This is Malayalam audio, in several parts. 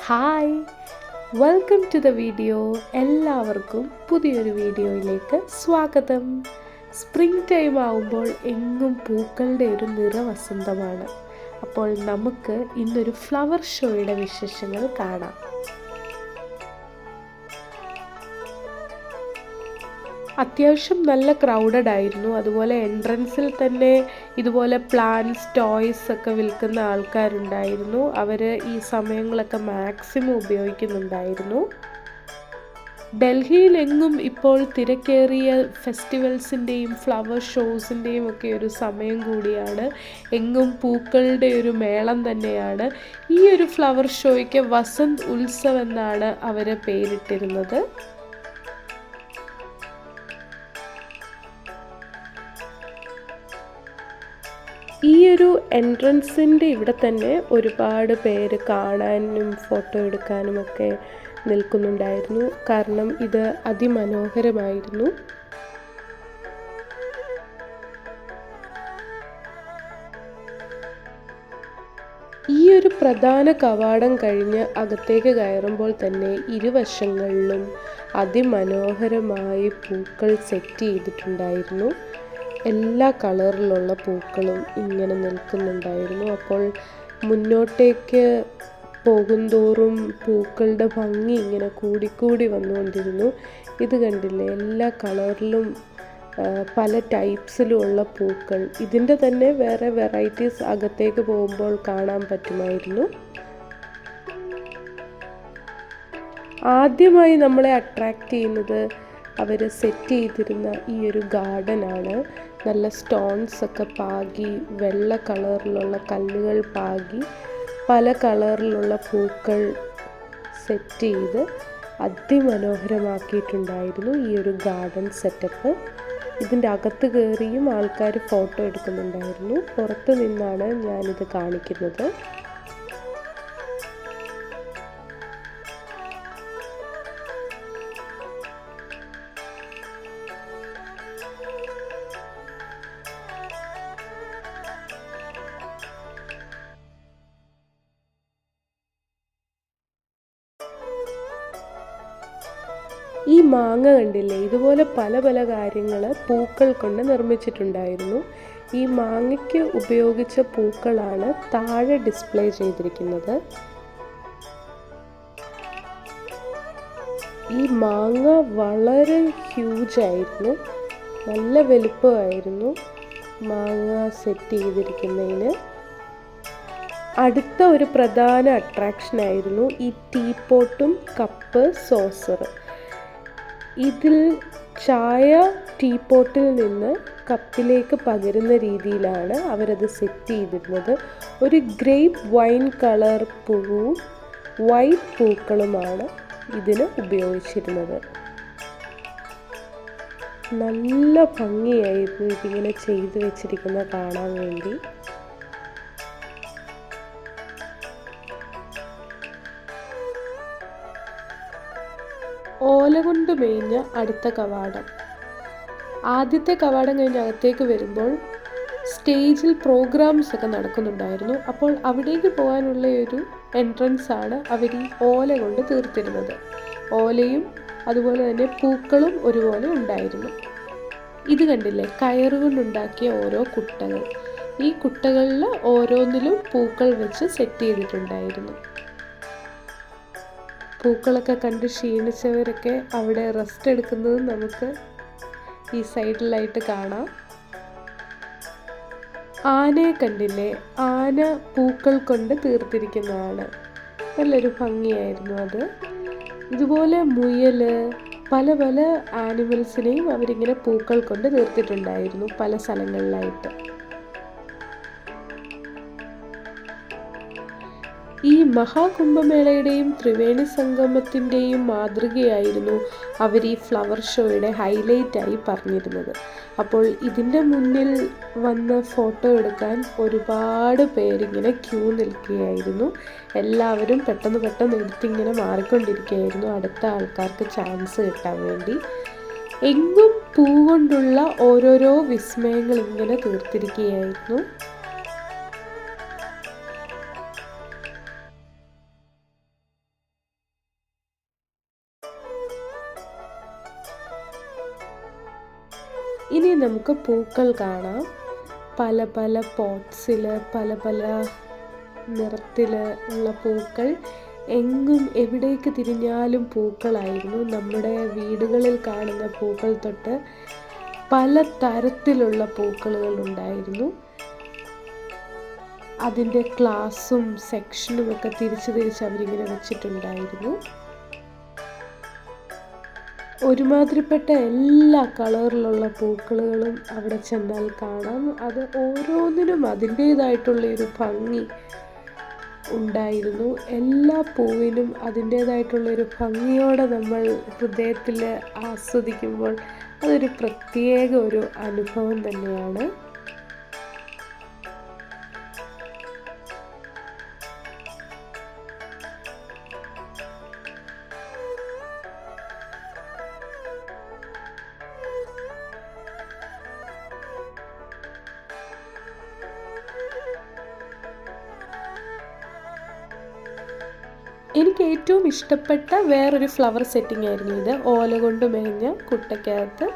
Hi, welcome to the video. എല്ലാവർക്കും പുതിയൊരു വീഡിയോയിലേക്ക് സ്വാഗതം. സ്പ്രിംഗ് ടൈം ആവുമ്പോൾ എങ്ങും പൂക്കളുടെ ഒരു നിറവസന്തമാണ്. അപ്പോൾ നമുക്ക് ഇന്നൊരു ഫ്ലവർ ഷോയുടെ വിശേഷങ്ങൾ കാണാം. അത്യാവശ്യം നല്ല ക്രൗഡഡ് ആയിരുന്നു. അതുപോലെ എൻട്രൻസിൽ തന്നെ ഇതുപോലെ പ്ലാന്റ്സ്, ടോയ്സ് ഒക്കെ വിൽക്കുന്ന ആൾക്കാരുണ്ടായിരുന്നു. അവർ ഈ സമയങ്ങളൊക്കെ മാക്സിമം ഉപയോഗിക്കുന്നുണ്ടായിരുന്നു. ഡൽഹിയിലെങ്ങും ഇപ്പോൾ തിരക്കേറിയ ഫെസ്റ്റിവൽസിൻ്റെയും ഫ്ലവർ ഷോസിൻ്റെയും ഒക്കെ ഒരു സമയം കൂടിയാണ്. എങ്ങും പൂക്കളുടെ ഒരു മേളം തന്നെയാണ്. ഈ ഒരു ഫ്ലവർ ഷോയ്ക്ക് വസന്ത് ഉത്സവ് എന്നാണ് അവർ പേരിട്ടിരുന്നത്. ഈ ഒരു എൻട്രൻസിൻ്റെ ഇവിടെ തന്നെ ഒരുപാട് പേര് കാണാനും ഫോട്ടോ എടുക്കാനുമൊക്കെ നിൽക്കുന്നുണ്ടായിരുന്നു. കാരണം ഇത് അതിമനോഹരമായിരുന്നു. ഈ ഒരു പ്രധാന കവാടം കഴിഞ്ഞ് അകത്തേക്ക് കയറുമ്പോൾ തന്നെ ഇരുവശങ്ങളിലും അതിമനോഹരമായി പൂക്കൾ സെറ്റ് ചെയ്തിട്ടുണ്ടായിരുന്നു. എല്ലാ കളറിലുള്ള പൂക്കളും ഇങ്ങനെ നിൽക്കുന്നുണ്ടായിരുന്നു. അപ്പോൾ മുന്നോട്ടേക്ക് പോകുന്തോറും പൂക്കളുടെ ഭംഗി ഇങ്ങനെ കൂടിക്കൂടി വന്നുകൊണ്ടിരുന്നു. ഇത് കണ്ടില്ലേ, എല്ലാ കളറിലും പല ടൈപ്സിലുമുള്ള പൂക്കൾ. ഇതിൻ്റെ തന്നെ വേറെ വെറൈറ്റീസ് അകത്തേക്ക് പോകുമ്പോൾ കാണാൻ പറ്റുമായിരുന്നു. ആദ്യമായി നമ്മളെ അട്രാക്റ്റ് ചെയ്യുന്നത് അവർ സെറ്റ് ചെയ്തിരുന്ന ഈ ഒരു ഗാർഡനാണ്. നല്ല സ്റ്റോൺസ് ഒക്കെ പാകി, വെള്ള കളറിലുള്ള കല്ലുകൾ പാകി, പല കളറിലുള്ള പൂക്കൾ സെറ്റ് ചെയ്ത് അതിമനോഹരമാക്കിയിട്ടുണ്ടായിരുന്നു ഈ ഒരു ഗാർഡൻ സെറ്റപ്പ്. ഇതിൻ്റെ അകത്ത് കയറിയും ആൾക്കാർ ഫോട്ടോ എടുക്കുന്നുണ്ടായിരുന്നു. പുറത്ത് നിന്നാണ് ഞാനിത് കാണിക്കുന്നത്. ഈ മാങ്ങ കണ്ടില്ലേ, ഇതുപോലെ പല പല കാര്യങ്ങൾ പൂക്കൾ കൊണ്ട് നിർമ്മിച്ചിട്ടുണ്ടായിരുന്നു. ഈ മാങ്ങയ്ക്ക് ഉപയോഗിച്ച പൂക്കളാണ് താഴെ ഡിസ്പ്ലേ ചെയ്തിരിക്കുന്നത്. ഈ മാങ്ങ വളരെ ഹ്യൂജ് ആയിരുന്നു, നല്ല വലുപ്പമായിരുന്നു മാങ്ങ സെറ്റ് ചെയ്തിരിക്കുന്നതിന്. അടുത്ത ഒരു പ്രധാന അട്രാക്ഷനായിരുന്നു ഈ ടീപോട്ടും കപ്പ്, സോസർ. ഇതിൽ ചായ ടീപോട്ടിൽ നിന്ന് കപ്പിലേക്ക് പകരുന്ന രീതിയിലാണ് അവരത് സെറ്റ് ചെയ്തിരുന്നത്. ഒരു ഗ്രേപ്പ് വൈൻ കളർ പൂവും വൈറ്റ് പൂക്കളുമാണ് ഇതിന് ഉപയോഗിച്ചിരുന്നത്. നല്ല ഭംഗിയായിരുന്നു ഇതിങ്ങനെ ചെയ്തു വെച്ചിരിക്കുന്ന കാണാൻ വേണ്ടി. ഓല കൊണ്ട് മേഞ്ഞ അടുത്ത കവാടം. ആദ്യത്തെ കവാടം കഴിഞ്ഞ് അകത്തേക്ക് വരുമ്പോൾ സ്റ്റേജിൽ പ്രോഗ്രാംസ് ഒക്കെ നടക്കുന്നുണ്ടായിരുന്നു. അപ്പോൾ അവിടേക്ക് പോകാനുള്ള ഒരു എൻട്രൻസ് ആണ് അവർ ഈ ഓല കൊണ്ട് തീർത്തിരുന്നത്. ഓലയും അതുപോലെ തന്നെ പൂക്കളും ഒരുപോലെ ഉണ്ടായിരുന്നു. ഇത് കണ്ടില്ലേ, കയറുകൊണ്ടുണ്ടാക്കിയ ഓരോ കുട്ടകൾ. ഈ കുട്ടകളിൽ ഓരോന്നിലും പൂക്കൾ വെച്ച് സെറ്റ് ചെയ്തിട്ടുണ്ടായിരുന്നു. പൂക്കളൊക്കെ കണ്ട് ക്ഷീണിച്ചവരൊക്കെ അവിടെ റെസ്റ്റ് എടുക്കുന്നത് നമുക്ക് ഈ സൈഡിലായിട്ട് കാണാം. ആനയെ കണ്ടില്ലേ, ആന പൂക്കൾ കൊണ്ട് തീർത്തിരിക്കുന്നതാണ്. നല്ലൊരു ഭംഗിയായിരുന്നു അത്. ഇതുപോലെ മുയൽ, പല പല ആനിമൽസിനെയും അവരിങ്ങനെ പൂക്കൾ കൊണ്ട് തീർത്തിട്ടുണ്ടായിരുന്നു പല സ്ഥലങ്ങളിലായിട്ട്. ഈ മഹാകുംഭമേളയുടെയും ത്രിവേണി സംഗമത്തിൻ്റെയും മാതൃകയായിരുന്നു അവർ ഈ ഫ്ലവർ ഷോയുടെ ഹൈലൈറ്റായി പറഞ്ഞിരുന്നത്. അപ്പോൾ ഇതിൻ്റെ മുന്നിൽ വന്ന് ഫോട്ടോ എടുക്കാൻ ഒരുപാട് പേരിങ്ങനെ ക്യൂ നിൽക്കുകയായിരുന്നു. എല്ലാവരും പെട്ടെന്ന് പെട്ടെന്ന് എടുത്തിങ്ങനെ മാറിക്കൊണ്ടിരിക്കുകയായിരുന്നു അടുത്ത ആൾക്കാർക്ക് ചാൻസ് കിട്ടാൻ വേണ്ടി. എങ്ങും പൂ കൊണ്ടുള്ള ഓരോരോ വിസ്മയങ്ങൾ ഇങ്ങനെ തീർത്തിരിക്കുകയായിരുന്നു. ഇനി നമുക്ക് പൂക്കൾ കാണാം. പല പല പോട്ട്സിൽ പല പല നിറത്തിൽ ഉള്ള പൂക്കൾ. എങ്ങും എവിടേക്ക് തിരിഞ്ഞാലും പൂക്കളായിരുന്നു. നമ്മുടെ വീടുകളിൽ കാണുന്ന പൂക്കൾ തൊട്ട് പല തരത്തിലുള്ള പൂക്കളുകൾ ഉണ്ടായിരുന്നു. അതിൻ്റെ ക്ലാസ്സും സെക്ഷനും ഒക്കെ തിരിച്ച് അവരിങ്ങനെ വെച്ചിട്ടുണ്ടായിരുന്നു. ഒരുമാതിരിപ്പെട്ട എല്ലാ കളറിലുള്ള പൂക്കളുകളും അവിടെ ചെന്നാൽ കാണാം. അത് ഓരോന്നിനും അതിൻ്റേതായിട്ടുള്ളൊരു ഭംഗി ഉണ്ടായിരുന്നു. എല്ലാ പൂവിനും അതിൻ്റേതായിട്ടുള്ളൊരു ഭംഗിയോടെ നമ്മൾ ഹൃദയത്തിൽ ആസ്വദിക്കുമ്പോൾ അതൊരു പ്രത്യേക ഒരു അനുഭവം തന്നെയാണ്. എനിക്ക് ഏറ്റവും ഇഷ്ടപ്പെട്ട വേറൊരു ഫ്ലവർ സെറ്റിംഗ് ആയിരുന്നു ഇത്. ഓല കൊണ്ട് മേഞ്ഞ കുട്ടയ്ക്കകത്ത്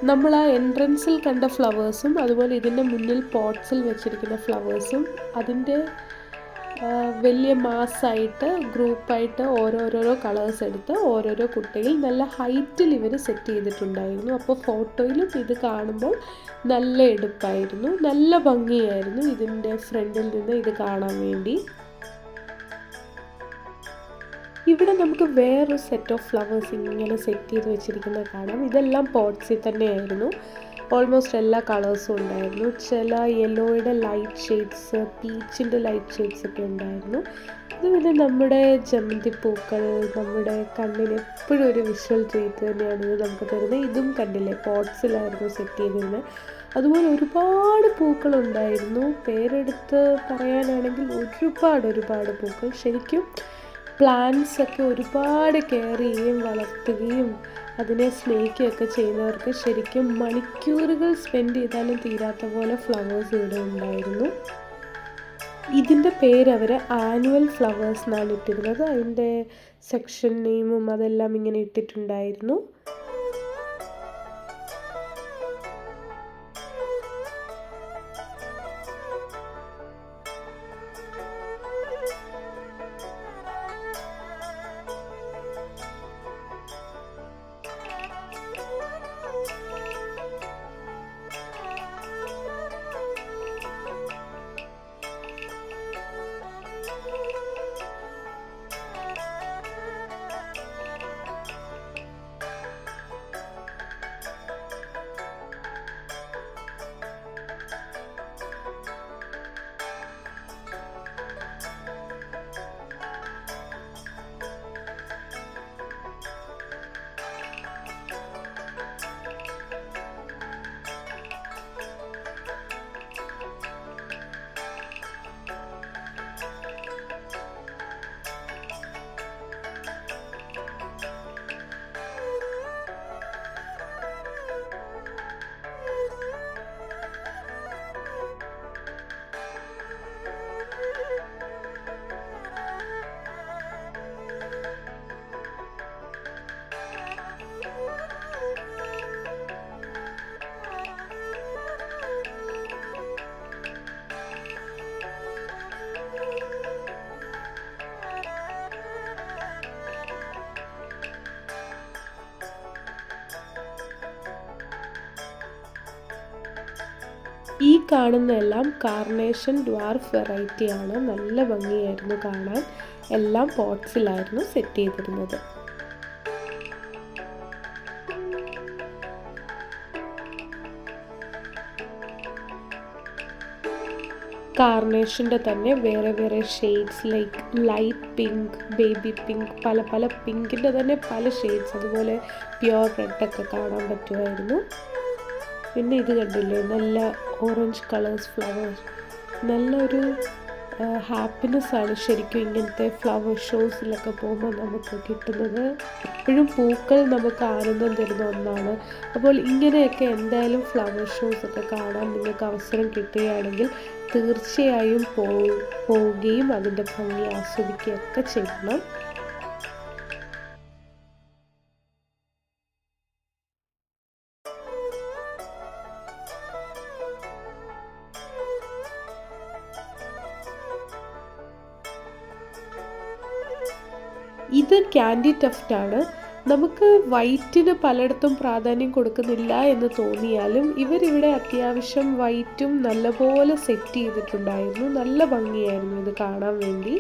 നമ്മൾ ആ എൻട്രൻസിൽ കണ്ട ഫ്ലവേഴ്സും അതുപോലെ ഇതിൻ്റെ മുന്നിൽ പോട്ട്സിൽ വെച്ചിരിക്കുന്ന ഫ്ലവേഴ്സും അതിൻ്റെ വലിയ മാസ്സായിട്ട് ഗ്രൂപ്പായിട്ട് ഓരോരോ കളേഴ്സ് എടുത്ത് ഓരോരോ കുട്ടയിൽ നല്ല ഹൈറ്റിൽ ഇവർ സെറ്റ് ചെയ്തിട്ടുണ്ടായിരുന്നു. അപ്പോൾ ഫോട്ടോയിലും ഇത് കാണുമ്പോൾ നല്ല എടുപ്പായിരുന്നു, നല്ല ഭംഗിയായിരുന്നു ഇതിൻ്റെ ഫ്രണ്ടിൽ നിന്ന് ഇത് കാണാൻ വേണ്ടി. ഇവിടെ നമുക്ക് വേറൊരു സെറ്റ് ഓഫ് ഫ്ലവേഴ്സ് ഇങ്ങനെ സെറ്റ് ചെയ്ത് വെച്ചിരിക്കുന്നത് കാണാം. ഇതെല്ലാം പോട്ട്സിൽ തന്നെയായിരുന്നു. ഓൾമോസ്റ്റ് എല്ലാ കളേഴ്സും ഉണ്ടായിരുന്നു. ചില യെല്ലോയുടെ ലൈറ്റ് ഷെയ്ഡ്സ്, പീച്ചിൻ്റെ ലൈറ്റ് ഷെയ്ഡ്സ് ഒക്കെ ഉണ്ടായിരുന്നു. അത് പിന്നെ നമ്മുടെ ജമന്തിപ്പൂക്കൾ നമ്മുടെ കണ്ണിന് എപ്പോഴും ഒരു വിഷ്വൽ ട്രീറ്റ് തന്നെയാണ് ഇത് നമുക്ക് തരുന്നത്. ഇതും കണ്ടില്ലേ, പോട്ട്സിലായിരുന്നു സെറ്റ് ചെയ്തിരുന്നത്. അതുപോലെ ഒരുപാട് പൂക്കളുണ്ടായിരുന്നു. പേരെടുത്ത് പറയാനാണെങ്കിൽ ഒരുപാട് പൂക്കൾ. ശരിക്കും പ്ലാന്റ്സ് ഒക്കെ ഒരുപാട് കെയർ ചെയ്യുകയും വളർത്തുകയും അതിനെ സ്നേഹിക്കുകയൊക്കെ ചെയ്യുന്നവർക്ക് ശരിക്കും മണിക്കൂറുകൾ സ്പെൻഡ് ചെയ്താലും തീരാത്ത പോലെ ഫ്ലവേഴ്സ് ഇവിടെ ഉണ്ടായിരുന്നു. ഇതിൻ്റെ പേര് അവർ ആനുവൽ ഫ്ലവേഴ്സ് എന്നാണ് ഇട്ടിരുന്നത്. അതിൻ്റെ സെക്ഷൻ നെയിമും അതെല്ലാം ഇങ്ങനെ ഇട്ടിട്ടുണ്ടായിരുന്നു. ഈ കാണുന്നതെല്ലാം കാർണേഷൻ ഡ്വാർഫ് വെറൈറ്റിയാണ്. നല്ല ഭംഗിയായിരുന്നു കാണാൻ. എല്ലാം പോട്ട്സിലായിരുന്നു സെറ്റ് ചെയ്തിരുന്നത്. കാർണേഷൻ്റെ തന്നെ വേറെ shades like light pink, baby pink, പല പിങ്കിൻ്റെ തന്നെ പല ഷെയ്ഡ്സ്, അതുപോലെ പ്യുവർ റെഡൊക്കെ കാണാൻ പറ്റുമായിരുന്നു. പിന്നെ ഇത് കണ്ടില്ലേ, നല്ല ഓറഞ്ച് കളേഴ്സ് ഫ്ലവേഴ്സ്. നല്ലൊരു ഹാപ്പിനെസ്സാണ് ശരിക്കും ഇങ്ങനത്തെ ഫ്ലവർ ഷോസിലൊക്കെ പോകുമ്പോൾ നമുക്ക് കിട്ടുന്നത്. എപ്പോഴും പൂക്കൾ നമുക്ക് ആനന്ദം തരുന്ന ഒന്നാണ്. അപ്പോൾ ഇങ്ങനെയൊക്കെ എന്തായാലും ഫ്ലവർ ഷോസൊക്കെ കാണാൻ നിങ്ങൾക്ക് അവസരം കിട്ടുകയാണെങ്കിൽ തീർച്ചയായും പോവുകയും അതിൻ്റെ ഭംഗി ആസ്വദിക്കുകയൊക്കെ ചെയ്യണം. ഇത് ക്യാൻഡി ടഫ്റ്റാണ്. നമുക്ക് വൈറ്റിന് പലയിടത്തും പ്രാധാന്യം കൊടുക്കുന്നില്ല എന്ന് തോന്നിയാലും ഇവരിവിടെ അത്യാവശ്യം വൈറ്റും നല്ലപോലെ സെറ്റ് ചെയ്തിട്ടുണ്ടായിരുന്നു. നല്ല ഭംഗിയായിരുന്നു ഇത് കാണാൻ വേണ്ടി.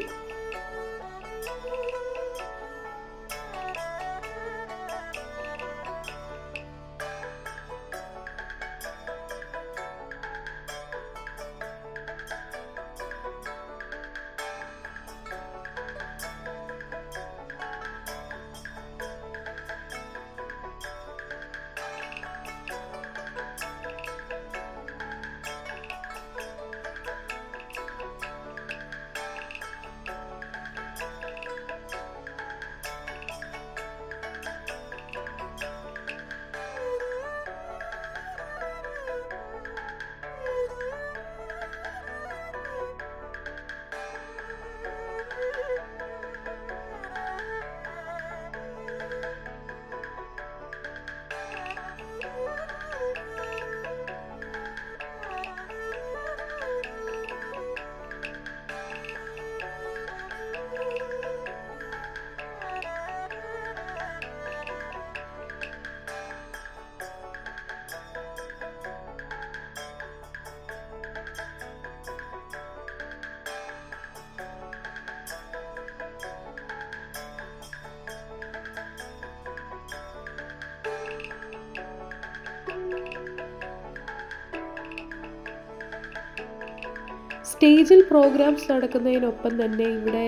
സ്റ്റേജിൽ പ്രോഗ്രാംസ് നടക്കുന്നതിനൊപ്പം തന്നെ ഇവിടെ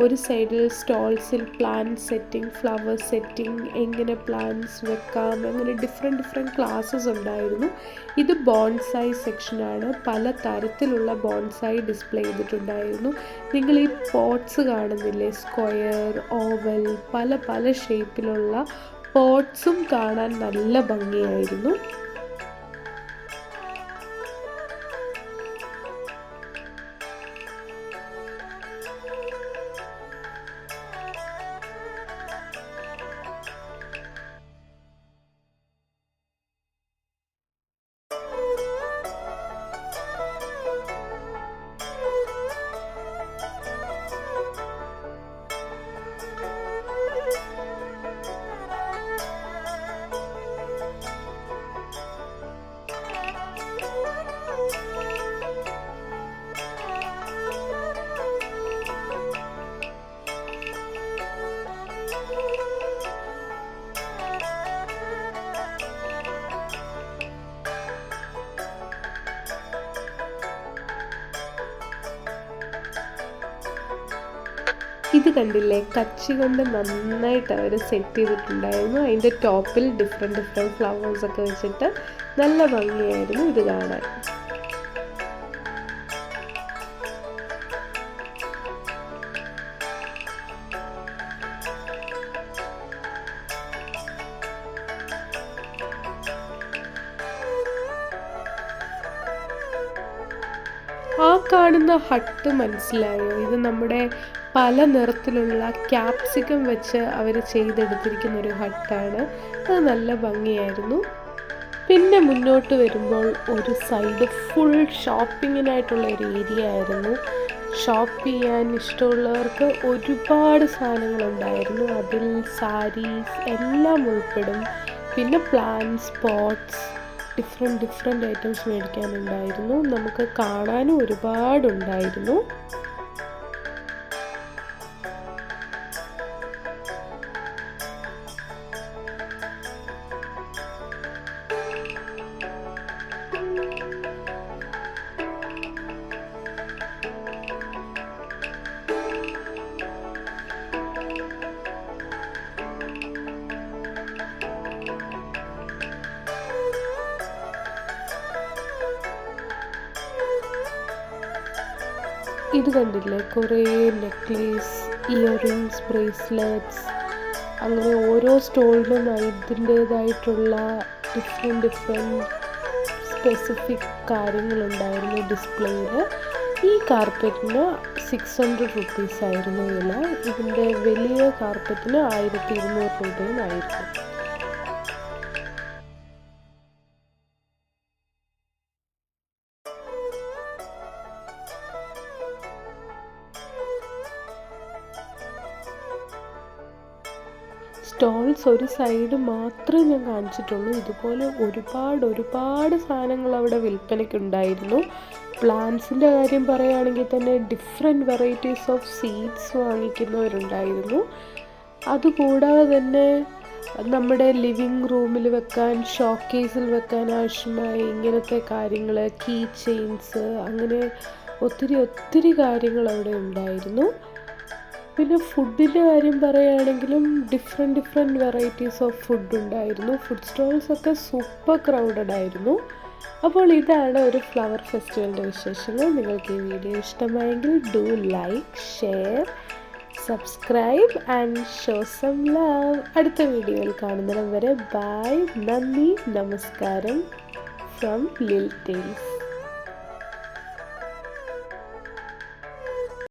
ഒരു സൈഡിൽ സ്റ്റോൾസിൽ പ്ലാന്റ് സെറ്റിംഗ്, ഫ്ലവർ സെറ്റിംഗ്, എങ്ങനെ പ്ലാന്റ്സ് വെക്കാം, അങ്ങനെ ഡിഫറെൻറ്റ് ക്ലാസ്സസ് ഉണ്ടായിരുന്നു. ഇത് ബോൺസായി സെക്ഷനാണ്. പല തരത്തിലുള്ള ബോൺസായി ഡിസ്പ്ലേ ചെയ്തിട്ടുണ്ടായിരുന്നു. നിങ്ങൾ ഈ പോട്ട്സ് കാണുന്നില്ലേ, സ്ക്വയർ, ഓവൽ, പല ഷേപ്പിലുള്ള പോട്ട്സും കാണാൻ നല്ല ഭംഗിയായിരുന്നു. ഇത് കണ്ടില്ലേ, കച്ചി കൊണ്ട് നന്നായിട്ട് അവർ സെറ്റ് ചെയ്തിട്ടുണ്ടായിരുന്നു. അതിൻ്റെ ടോപ്പിൽ ഡിഫറെൻറ്റ് ഫ്ലവേഴ്സൊക്കെ വെച്ചിട്ട് നല്ല ഭംഗിയായിരുന്നു ഇത് കാണാൻ. ആ കാണുന്ന ഹട്ട് മനസ്സിലായോ? ഇത് നമ്മുടെ പല നിറത്തിലുള്ള ക്യാപ്സിക്കം വെച്ച് അവർ ചെയ്തെടുത്തിരിക്കുന്ന ഒരു ഹട്ടാണ്. അത് നല്ല ഭംഗിയായിരുന്നു. പിന്നെ മുന്നോട്ട് വരുമ്പോൾ ഒരു സൈഡ് ഫുൾ ഷോപ്പിങ്ങിനായിട്ടുള്ള ഒരു ഏരിയ ആയിരുന്നു. ഷോപ്പ് ചെയ്യാൻ ഇഷ്ടമുള്ളവർക്ക് ഒരുപാട് സാധനങ്ങളുണ്ടായിരുന്നു. അതിൽ സാരീസ് എല്ലാം ഉൾപ്പെടും. പിന്നെ പ്ലാന്റ്സ്, പോട്ട്സ്, ഡിഫറെൻറ്റ് ഐറ്റംസ് മേടിക്കാനുണ്ടായിരുന്നു. നമുക്ക് കാണാനും ഒരുപാടുണ്ടായിരുന്നു. ഇത് കണ്ടില്ലേ, കുറേ നെക്ലേസ്, ഇയറിങ്സ്, ബ്രേസ്ലെറ്റ്സ്, അങ്ങനെ ഓരോ സ്റ്റോളിലും ഇതിൻ്റേതായിട്ടുള്ള ഡിഫറെൻറ്റ് സ്പെസിഫിക് കാര്യങ്ങളുണ്ടായിരുന്നു ഡിസ്പ്ലേയിൽ. ഈ കാർപ്പറ്റിന് 600 rupees ആയിരുന്നു വില. ഇതിൻ്റെ വലിയ കാർപ്പറ്റിന് 1200 രൂപയും ആയിരുന്നു. സ്റ്റോൾസ് ഒരു സൈഡ് മാത്രമേ ഞാൻ കാണിച്ചിട്ടുള്ളൂ. ഇതുപോലെ ഒരുപാട് സാധനങ്ങൾ അവിടെ വിൽപ്പനയ്ക്കുണ്ടായിരുന്നു. പ്ലാന്റ്സിൻ്റെ കാര്യം പറയുകയാണെങ്കിൽ തന്നെ ഡിഫറെൻറ്റ് വെറൈറ്റീസ് ഓഫ് സീഡ്സ് വാങ്ങിക്കുന്നവരുണ്ടായിരുന്നു. അതുകൂടാതെ തന്നെ നമ്മുടെ ലിവിങ് റൂമിൽ വെക്കാൻ, ഷോക്കേസിൽ വെക്കാൻ ആവശ്യമായ ഇങ്ങനത്തെ കാര്യങ്ങൾ, കീ ചെയിൻസ്, അങ്ങനെ ഒത്തിരി കാര്യങ്ങൾ അവിടെ ഉണ്ടായിരുന്നു. പിന്നെ ഫുഡിൻ്റെ കാര്യം പറയുകയാണെങ്കിലും ഡിഫറെൻറ്റ് വെറൈറ്റീസ് ഓഫ് ഫുഡ് ഉണ്ടായിരുന്നു. ഫുഡ് സ്റ്റോൾസൊക്കെ സൂപ്പർ ക്രൗഡഡ് ആയിരുന്നു. അപ്പോൾ ഇതാണ് ഒരു ഫ്ലവർ ഫെസ്റ്റിവലിൻ്റെ വിശേഷങ്ങൾ. നിങ്ങൾക്ക് ഈ വീഡിയോ ഇഷ്ടമായെങ്കിൽ do like, share, subscribe and show some love. അടുത്ത വീഡിയോയിൽ കാണുന്നിടം വരെ ബൈ. നന്ദി, നമസ്കാരം ഫ്രം ലിൽ ടെയിൽസ്.